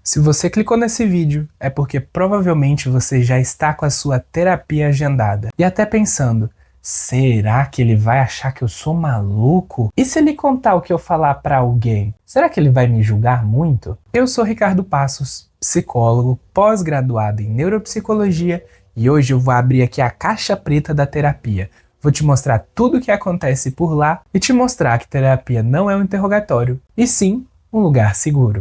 Se você clicou nesse vídeo, é porque provavelmente você já está com a sua terapia agendada. E até pensando, será que ele vai achar que eu sou maluco? E se ele contar o que eu falar pra alguém? Será que ele vai me julgar muito? Eu sou Ricardo Passos, psicólogo, pós-graduado em neuropsicologia, e hoje eu vou abrir aqui a caixa preta da terapia. Vou te mostrar tudo o que acontece por lá e te mostrar que terapia não é um interrogatório, e sim um lugar seguro.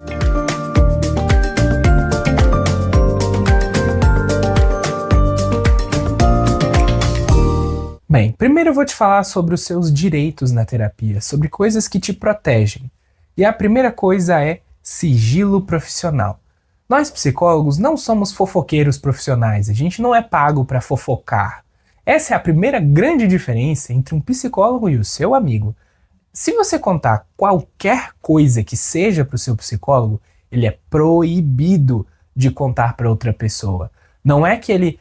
Bem, primeiro eu vou te falar sobre os seus direitos na terapia, sobre coisas que te protegem. E a primeira coisa é sigilo profissional. Nós psicólogos não somos fofoqueiros profissionais, a gente não é pago para fofocar. Essa é a primeira grande diferença entre um psicólogo e o seu amigo. Se você contar qualquer coisa que seja para o seu psicólogo, ele é proibido de contar para outra pessoa. Não é que ele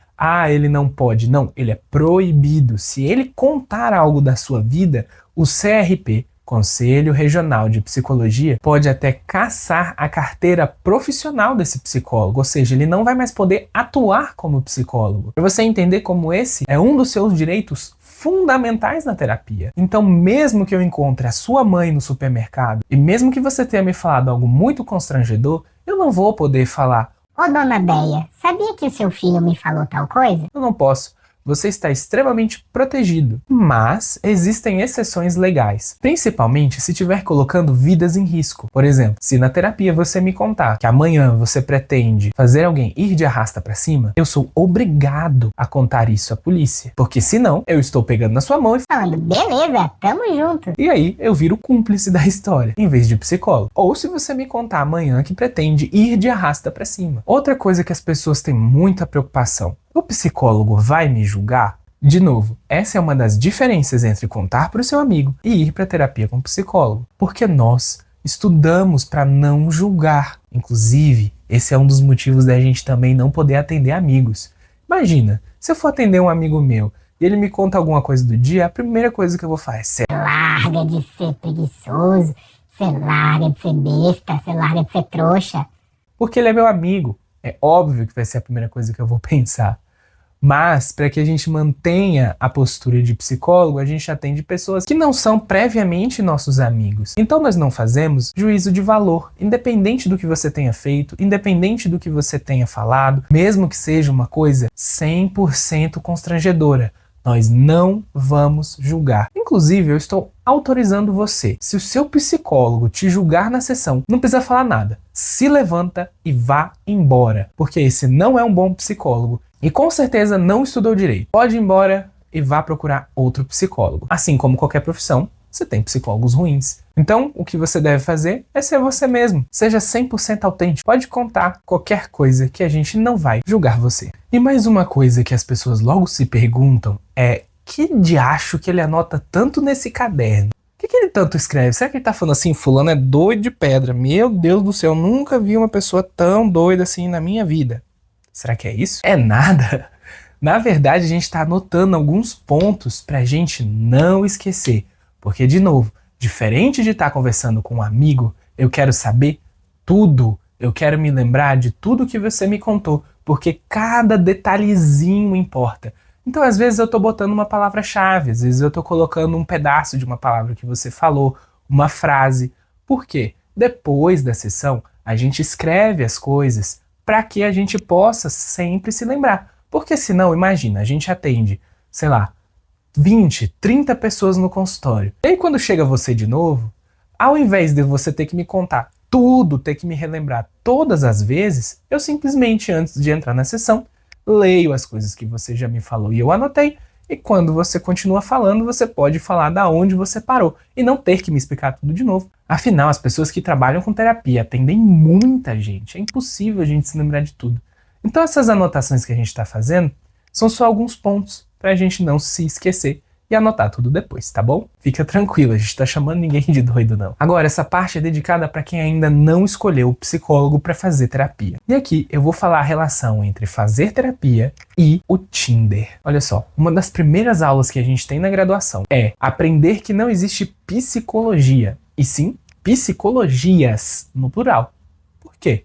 não pode. Não, ele é proibido. Se ele contar algo da sua vida, o CRP, Conselho Regional de Psicologia, pode até cassar a carteira profissional desse psicólogo, ou seja, ele não vai mais poder atuar como psicólogo. Para você entender como esse é um dos seus direitos fundamentais na terapia. Então, mesmo que eu encontre a sua mãe no supermercado, e mesmo que você tenha me falado algo muito constrangedor, eu não vou poder falar: Ô dona Deia, sabia que o seu filho me falou tal coisa? eu não posso. Você está extremamente protegido. Mas existem exceções legais, principalmente se estiver colocando vidas em risco. Por exemplo, se na terapia você me contar que amanhã você pretende fazer alguém ir de arrasta pra cima, eu sou obrigado a contar isso à polícia. Porque senão, eu estou pegando na sua mão e Falando, beleza, tamo junto. E aí eu viro cúmplice da história, em vez de psicólogo. Ou se você me contar amanhã que pretende ir de arrasta pra cima. Outra coisa que as pessoas têm muita preocupação: o psicólogo vai me julgar? De novo, essa é uma das diferenças entre contar para o seu amigo e ir para terapia com o psicólogo. Porque nós estudamos para não julgar. Inclusive, esse é um dos motivos da gente também não poder atender amigos. Imagina, se eu for atender um amigo meu e ele me conta alguma coisa do dia, a primeira coisa que eu vou fazer é: Você larga de ser preguiçoso, você larga de ser besta, você larga de ser trouxa. porque ele é meu amigo. É óbvio que vai ser a primeira coisa que eu vou pensar. Mas, para que a gente mantenha a postura de psicólogo, a gente atende pessoas que não são previamente nossos amigos. Então nós não fazemos juízo de valor, independente do que você tenha feito, independente do que você tenha falado, mesmo que seja uma coisa 100% constrangedora. Nós não vamos julgar. Inclusive, eu estou autorizando você. Se o seu psicólogo te julgar na sessão, não precisa falar nada. Se levanta e vá embora. Porque esse não é um bom psicólogo. E com certeza não estudou direito. Pode ir embora e vá procurar outro psicólogo. Assim como qualquer profissão, você tem psicólogos ruins. Então, o que você deve fazer é ser você mesmo. Seja 100% autêntico. Pode contar qualquer coisa que a gente não vai julgar você. E mais uma coisa que as pessoas logo se perguntam é: que diacho que ele anota tanto nesse caderno? O que ele tanto escreve? Será que ele tá falando assim: fulano é doido de pedra? Meu Deus do céu, nunca vi uma pessoa tão doida assim na minha vida. Será que é isso? É nada. Na verdade, a gente está anotando alguns pontos pra gente não esquecer. Porque, de novo, diferente de estar conversando com um amigo, eu quero saber tudo. Eu quero me lembrar de tudo que você me contou, porque cada detalhezinho importa. Então, às vezes eu tô botando uma palavra-chave, às vezes eu tô colocando um pedaço de uma palavra que você falou, uma frase. Por quê? Depois da sessão, a gente escreve as coisas para que a gente possa sempre se lembrar. Porque senão, imagina, a gente atende, sei lá, 20, 30 pessoas no consultório. E aí quando chega você de novo, ao invés de você ter que me contar tudo, ter que me relembrar todas as vezes, eu simplesmente, antes de entrar na sessão, leio as coisas que você já me falou e eu anotei. E quando você continua falando, você pode falar da onde você parou e não ter que me explicar tudo de novo. Afinal, as pessoas que trabalham com terapia atendem muita gente. É impossível a gente se lembrar de tudo. Então essas anotações que a gente está fazendo são só alguns pontos para a gente não se esquecer e anotar tudo depois, tá bom? Fica tranquilo, a gente tá chamando ninguém de doido não. Agora, essa parte é dedicada para quem ainda não escolheu o psicólogo para fazer terapia. E aqui eu vou falar a relação entre fazer terapia e o Tinder. Olha só, uma das primeiras aulas que a gente tem na graduação é aprender que não existe psicologia, e sim psicologias, no plural. Por quê?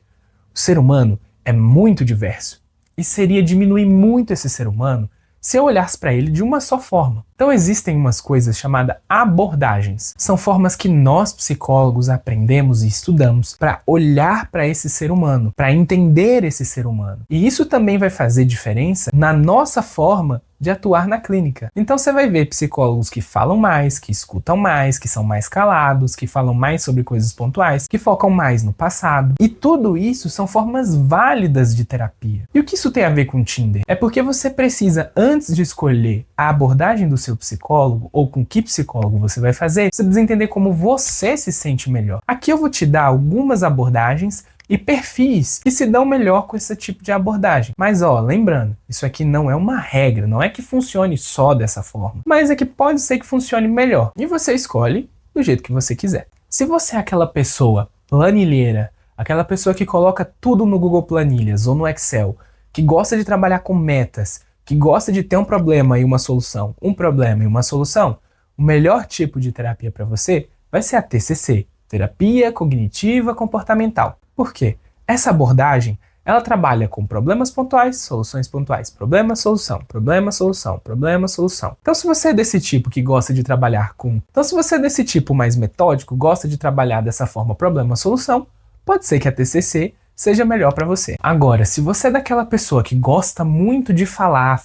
O ser humano é muito diverso e seria diminuir muito esse ser humano se eu olhasse para ele de uma só forma. Então existem umas coisas chamadas abordagens. São formas que nós psicólogos aprendemos e estudamos para olhar para esse ser humano, para entender esse ser humano. E isso também vai fazer diferença na nossa forma de atuar na clínica. Então você vai ver psicólogos que falam mais, que escutam mais, que são mais calados, que falam mais sobre coisas pontuais, que focam mais no passado. E tudo isso são formas válidas de terapia. E o que isso tem a ver com o Tinder? É porque você precisa, antes de escolher a abordagem do seu psicólogo ou com que psicólogo você vai fazer, você precisa entender como você se sente melhor. Aqui eu vou te dar algumas abordagens e perfis que se dão melhor com esse tipo de abordagem. Mas lembrando, isso aqui não é uma regra, não é que funcione só dessa forma, mas é que pode ser que funcione melhor. E você escolhe do jeito que você quiser. Se você é aquela pessoa planilheira, aquela pessoa que coloca tudo no Google Planilhas ou no Excel, que gosta de trabalhar com metas, que gosta de ter um problema e uma solução, um problema e uma solução, o melhor tipo de terapia para você vai ser a TCC, Terapia Cognitiva Comportamental. Por quê? Essa abordagem, ela trabalha com problemas pontuais, soluções pontuais, problema, solução, problema, solução, problema, solução. Então se você é desse tipo que gosta de trabalhar com... Então se você é desse tipo mais metódico, gosta de trabalhar dessa forma problema, solução, pode ser que a TCC seja melhor para você. Agora, se você é daquela pessoa que gosta muito de falar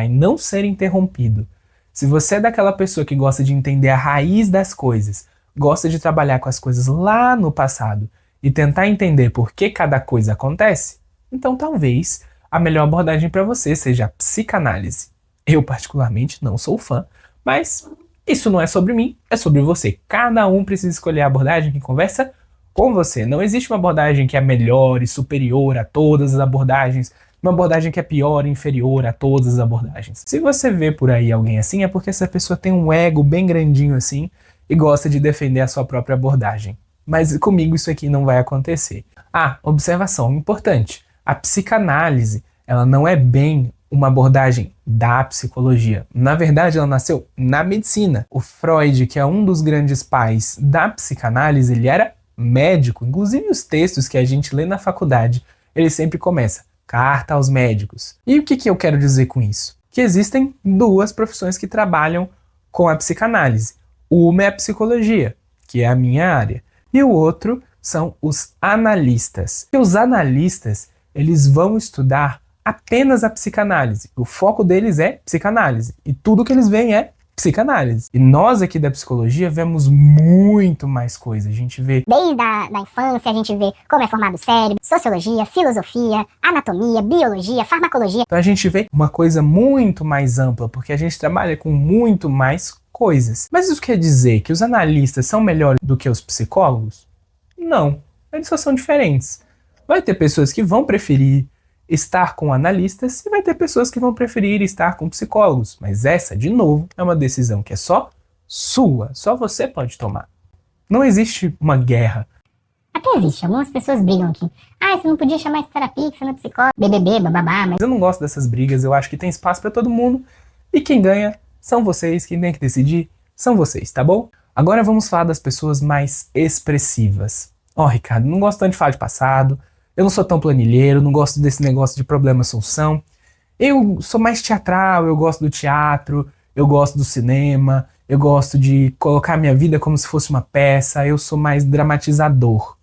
e não ser interrompido, se você é daquela pessoa que gosta de entender a raiz das coisas, gosta de trabalhar com as coisas lá no passado e tentar entender por que cada coisa acontece, então talvez a melhor abordagem para você seja a psicanálise. Eu particularmente não sou fã, mas isso não é sobre mim, é sobre você. Cada um precisa escolher a abordagem que conversa com você. Não existe uma abordagem que é melhor e superior a todas as abordagens, uma abordagem que é pior e inferior a todas as abordagens. Se você vê por aí alguém assim, é porque essa pessoa tem um ego bem grandinho assim e gosta de defender a sua própria abordagem. Mas comigo isso aqui não vai acontecer. Observação importante. A psicanálise, ela não é bem uma abordagem da psicologia. Na verdade, ela nasceu na medicina. O Freud, que é um dos grandes pais da psicanálise, ele era médico. Inclusive os textos que a gente lê na faculdade, ele sempre começa, carta aos médicos. E o que eu quero dizer com isso? Que existem duas profissões que trabalham com a psicanálise. Uma é a psicologia, que é a minha área. E o outro são os analistas. E os analistas, eles vão estudar apenas a psicanálise. O foco deles é psicanálise. E tudo que eles veem é psicanálise. E nós aqui da psicologia vemos muito mais coisas. A gente vê... Desde a infância, a gente vê como é formado o cérebro, sociologia, filosofia, anatomia, biologia, farmacologia. Então a gente vê uma coisa muito mais ampla, porque a gente trabalha com muito mais coisas. Mas isso quer dizer que os analistas são melhores do que os psicólogos? Não. Eles só são diferentes. Vai ter pessoas que vão preferir estar com analistas e vai ter pessoas que vão preferir estar com psicólogos. Mas essa, de novo, é uma decisão que é só sua. Só você pode tomar. Não existe uma guerra. Até existe. Algumas pessoas brigam aqui. Você não podia chamar esse terapia, que você não é psicólogo, BBB, bababá. Mas eu não gosto dessas brigas. Eu acho que tem espaço para todo mundo. E quem ganha são vocês. Quem tem que decidir são vocês, tá bom? Agora vamos falar das pessoas mais expressivas. Ricardo, não gosto tanto de falar de passado. Eu não sou tão planilheiro, não gosto desse negócio de problema-solução. Eu sou mais teatral, eu gosto do teatro, eu gosto do cinema, eu gosto de colocar minha vida como se fosse uma peça, eu sou mais dramatizador.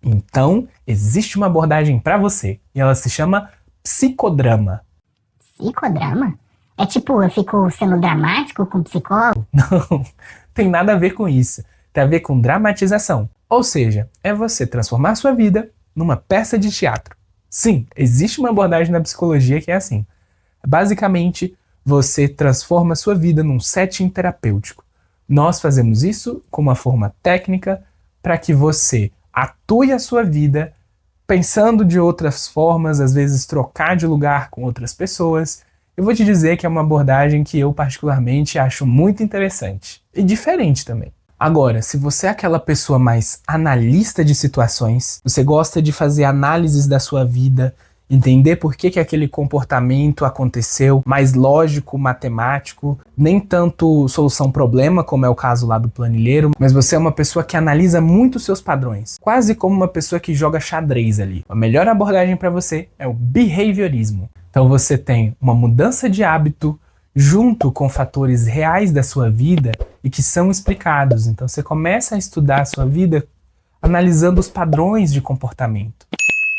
Então, existe uma abordagem para você, e ela se chama psicodrama. Psicodrama? É tipo, eu fico sendo dramático com psicólogo? Não, tem nada a ver com isso. Tem a ver com dramatização. Ou seja, é você transformar sua vida numa peça de teatro. Sim, existe uma abordagem na psicologia que é assim. Basicamente, você transforma a sua vida num setting terapêutico. Nós fazemos isso com uma forma técnica para que você atue a sua vida pensando de outras formas, às vezes trocar de lugar com outras pessoas. Eu vou te dizer que é uma abordagem que eu particularmente acho muito interessante e diferente também. Agora, se você é aquela pessoa mais analista de situações, você gosta de fazer análises da sua vida Entender por que aquele comportamento aconteceu, mais lógico, matemático, nem tanto solução-problema, como é o caso lá do planilheiro, mas você é uma pessoa que analisa muito os seus padrões, quase como uma pessoa que joga xadrez ali. A melhor abordagem para você é o behaviorismo. Então você tem uma mudança de hábito junto com fatores reais da sua vida e que são explicados. Então você começa a estudar a sua vida analisando os padrões de comportamento.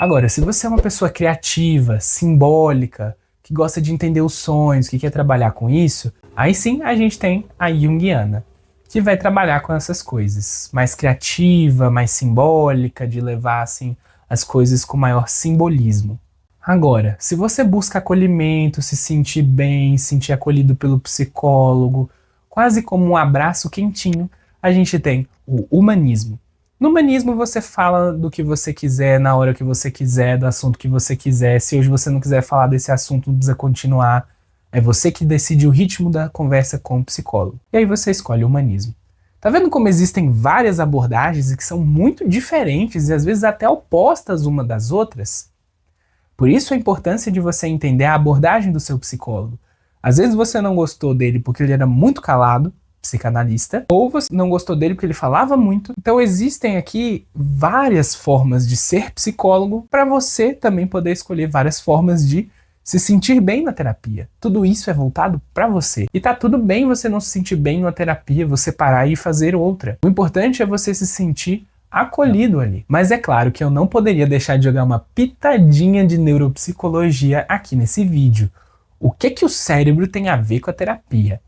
Agora, se você é uma pessoa criativa, simbólica, que gosta de entender os sonhos, que quer trabalhar com isso, aí sim a gente tem a Jungiana, que vai trabalhar com essas coisas. Mais criativa, mais simbólica, de levar assim as coisas com maior simbolismo. Agora, se você busca acolhimento, se sentir bem, sentir acolhido pelo psicólogo, quase como um abraço quentinho, a gente tem o humanismo. No humanismo você fala do que você quiser, na hora que você quiser, do assunto que você quiser. Se hoje você não quiser falar desse assunto, não precisa continuar. É você que decide o ritmo da conversa com o psicólogo. E aí você escolhe o humanismo. Tá vendo como existem várias abordagens e que são muito diferentes e às vezes até opostas uma das outras? Por isso a importância de você entender a abordagem do seu psicólogo. Às vezes você não gostou dele porque ele era muito calado, psicanalista, ou você não gostou dele porque ele falava muito. Então existem aqui várias formas de ser psicólogo para você também poder escolher várias formas de se sentir bem na terapia. Tudo isso é voltado para você. E tá tudo bem você não se sentir bem numa terapia, você parar e fazer outra. O importante é você se sentir acolhido ali. Mas é claro que eu não poderia deixar de jogar uma pitadinha de neuropsicologia aqui nesse vídeo. O que o cérebro tem a ver com a terapia?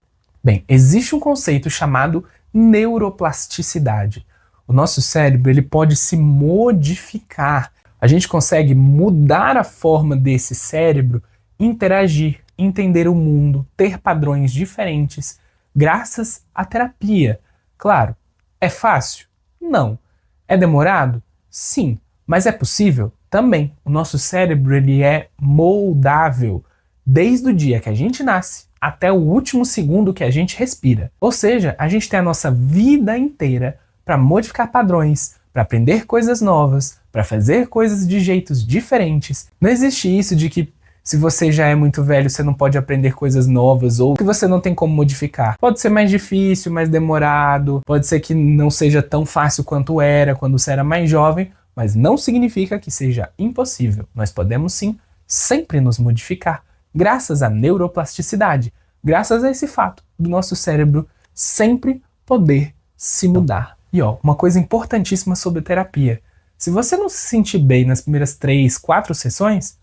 Bem, existe um conceito chamado neuroplasticidade. O nosso cérebro ele pode se modificar. A gente consegue mudar a forma desse cérebro, interagir, entender o mundo, ter padrões diferentes, graças à terapia. Claro, é fácil? Não. É demorado? Sim. Mas é possível? Também. O nosso cérebro ele é moldável desde o dia que a gente nasce até o último segundo que a gente respira. Ou seja, a gente tem a nossa vida inteira para modificar padrões, para aprender coisas novas, para fazer coisas de jeitos diferentes. Não existe isso de que se você já é muito velho, você não pode aprender coisas novas ou que você não tem como modificar. Pode ser mais difícil, mais demorado, pode ser que não seja tão fácil quanto era quando você era mais jovem, mas não significa que seja impossível. Nós podemos sim sempre nos modificar, graças à neuroplasticidade, graças a esse fato do nosso cérebro sempre poder se mudar. E ó, uma coisa importantíssima sobre terapia. Se você não se sentir bem nas primeiras 3, 4 sessões,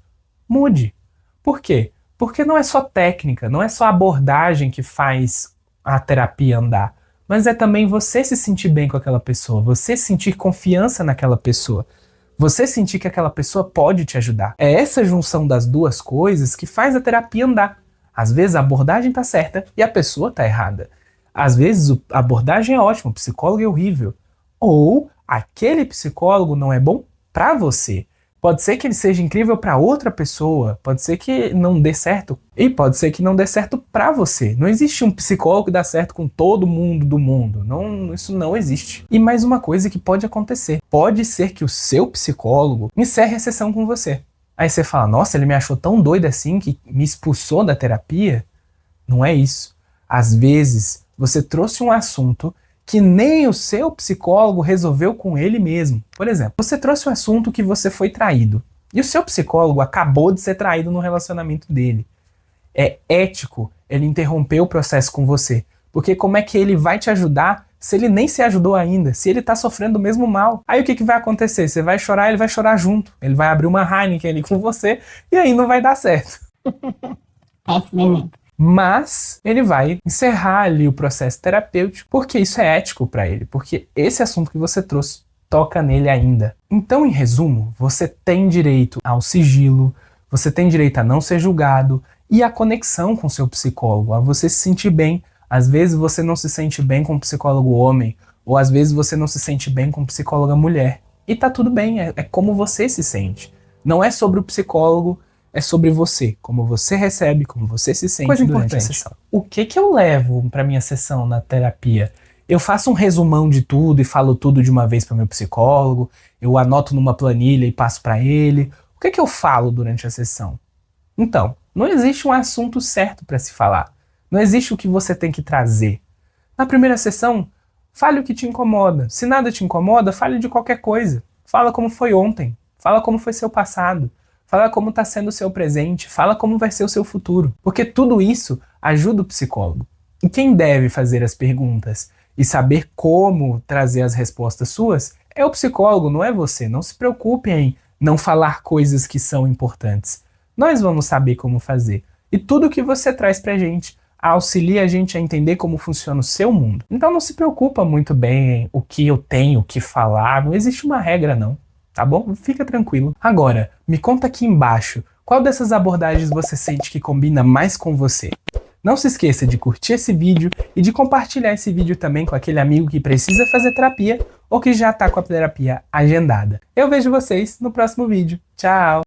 mude. Por quê? Porque não é só técnica, não é só abordagem que faz a terapia andar, mas é também você se sentir bem com aquela pessoa, você sentir confiança naquela pessoa, você sentir que aquela pessoa pode te ajudar. É essa junção das duas coisas que faz a terapia andar. Às vezes a abordagem tá certa e a pessoa tá errada. Às vezes a abordagem é ótima, o psicólogo é horrível. Ou aquele psicólogo não é bom pra você. Pode ser que ele seja incrível para outra pessoa, pode ser que não dê certo e pode ser que não dê certo para você. Não existe um psicólogo que dá certo com todo mundo do mundo. Não, isso não existe. E mais uma coisa que pode acontecer. Pode ser que o seu psicólogo encerre a sessão com você. Aí você fala, nossa, ele me achou tão doido assim que me expulsou da terapia. Não é isso. Às vezes você trouxe um assunto que nem o seu psicólogo resolveu com ele mesmo. Por exemplo, você trouxe um assunto que você foi traído. E o seu psicólogo acabou de ser traído no relacionamento dele. É ético ele interromper o processo com você. Porque como é que ele vai te ajudar se ele nem se ajudou ainda? Se ele tá sofrendo o mesmo mal? Aí o que vai acontecer? Você vai chorar, ele vai chorar junto. Ele vai abrir uma Heineken ali com você e aí não vai dar certo. Péssimo exemplo. Mas ele vai encerrar ali o processo terapêutico porque isso é ético para ele, porque esse assunto que você trouxe toca nele ainda. Então, em resumo, você tem direito ao sigilo, você tem direito a não ser julgado e a conexão com seu psicólogo, a você se sentir bem. Às vezes você não se sente bem com o psicólogo homem, ou às vezes você não se sente bem com psicóloga mulher. E tá tudo bem, é como você se sente. Não é sobre o psicólogo, é sobre você, como você recebe, como você se sente Coisa durante a importante. sessão. O que eu levo para minha sessão na terapia? Eu faço um resumão de tudo e falo tudo de uma vez para meu psicólogo, eu anoto numa planilha e passo para ele. O O que eu falo durante a sessão? Então, não existe um assunto certo para se falar. Não existe o que você tem que trazer. Na primeira sessão, fale o que te incomoda. Se nada te incomoda, fale de qualquer coisa. Fala como foi ontem. Fala como foi seu passado. Fala como está sendo o seu presente. Fala como vai ser o seu futuro. Porque tudo isso ajuda o psicólogo. E quem deve fazer as perguntas e saber como trazer as respostas suas é o psicólogo, não é você. Não se preocupe em não falar coisas que são importantes. Nós vamos saber como fazer. E tudo que você traz pra gente auxilia a gente a entender como funciona o seu mundo. Então não se preocupa muito bem em o que eu tenho que falar. Não existe uma regra, não. Tá bom? Fica tranquilo. Agora, me conta aqui embaixo, qual dessas abordagens você sente que combina mais com você? Não se esqueça de curtir esse vídeo e de compartilhar esse vídeo também com aquele amigo que precisa fazer terapia ou que já está com a terapia agendada. Eu vejo vocês no próximo vídeo. Tchau!